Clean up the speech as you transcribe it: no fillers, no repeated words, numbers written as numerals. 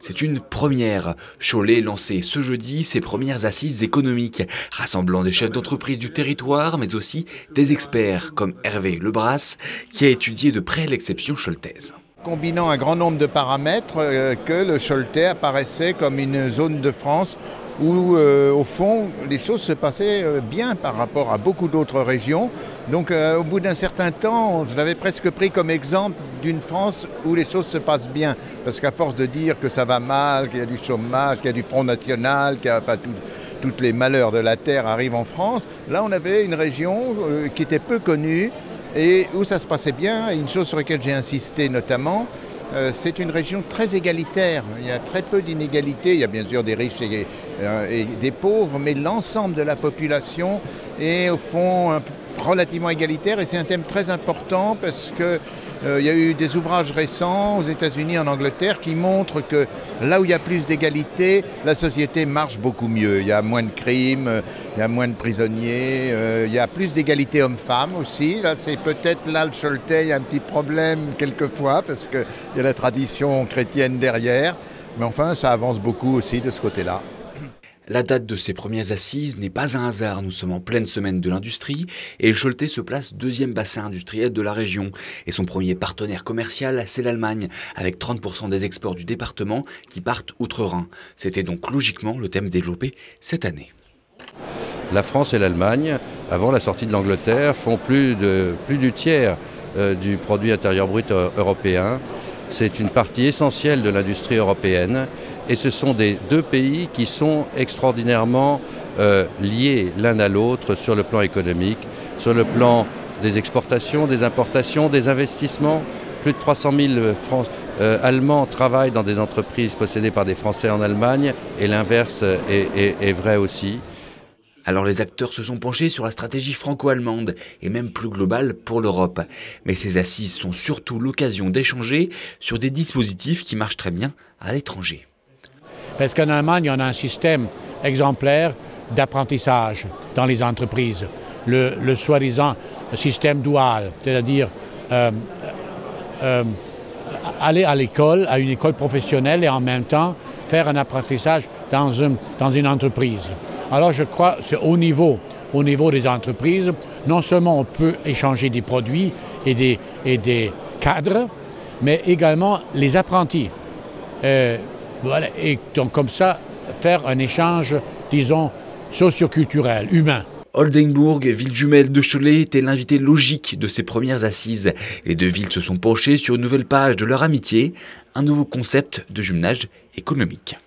c'est une première. Cholet lançait ce jeudi ses premières assises économiques, rassemblant des chefs d'entreprise du territoire, mais aussi des experts comme Hervé Lebras, qui a étudié de près l'exception choltaise. Combinant un grand nombre de paramètres, que le Choletais apparaissait comme une zone de France où, au fond, les choses se passaient bien par rapport à beaucoup d'autres régions. Donc, au bout d'un certain temps, je l'avais presque pris comme exemple d'une France où les choses se passent bien. Parce qu'à force de dire que ça va mal, qu'il y a du chômage, qu'il y a du Front National, tous les malheurs de la terre arrivent en France, là, on avait une région qui était peu connue et où ça se passait bien. Et une chose sur laquelle j'ai insisté notamment, c'est une région très égalitaire. Il y a très peu d'inégalités. Il y a bien sûr des riches et des pauvres, mais l'ensemble de la population est au fond relativement égalitaire. Et c'est un thème très important parce que il y a eu des ouvrages récents aux États-Unis, en Angleterre, qui montrent que là où il y a plus d'égalité, la société marche beaucoup mieux. Il y a moins de crimes, il y a moins de prisonniers, il y a plus d'égalité hommes-femmes aussi. Là, c'est peut-être là le Choletais, il y a un petit problème quelquefois parce qu'il y a la tradition chrétienne derrière. Mais enfin, ça avance beaucoup aussi de ce côté-là. La date de ces premières assises n'est pas un hasard, nous sommes en pleine semaine de l'industrie et le Choletais se place deuxième bassin industriel de la région. Et son premier partenaire commercial, c'est l'Allemagne, avec 30% des exports du département qui partent outre-Rhin. C'était donc logiquement le thème développé cette année. La France et l'Allemagne, avant la sortie de l'Angleterre, font plus du tiers du produit intérieur brut européen. C'est une partie essentielle de l'industrie européenne. Et ce sont des deux pays qui sont extraordinairement liés l'un à l'autre sur le plan économique, sur le plan des exportations, des importations, des investissements. Plus de 300 000 Allemands travaillent dans des entreprises possédées par des Français en Allemagne et l'inverse est vrai aussi. Alors les acteurs se sont penchés sur la stratégie franco-allemande et même plus globale pour l'Europe. Mais ces assises sont surtout l'occasion d'échanger sur des dispositifs qui marchent très bien à l'étranger. Parce qu'en Allemagne, on a un système exemplaire d'apprentissage dans les entreprises. Le soi-disant système dual, c'est-à-dire aller à l'école, à une école professionnelle et en même temps faire un apprentissage dans une entreprise. Alors je crois que c'est au niveau des entreprises, non seulement on peut échanger des produits et des cadres, mais également les apprentis. Voilà, et donc comme ça, faire un échange, disons, socio-culturel, humain. Oldenbourg, ville jumelle de Cholet, était l'invité logique de ces premières assises. Les deux villes se sont penchées sur une nouvelle page de leur amitié, un nouveau concept de jumelage économique.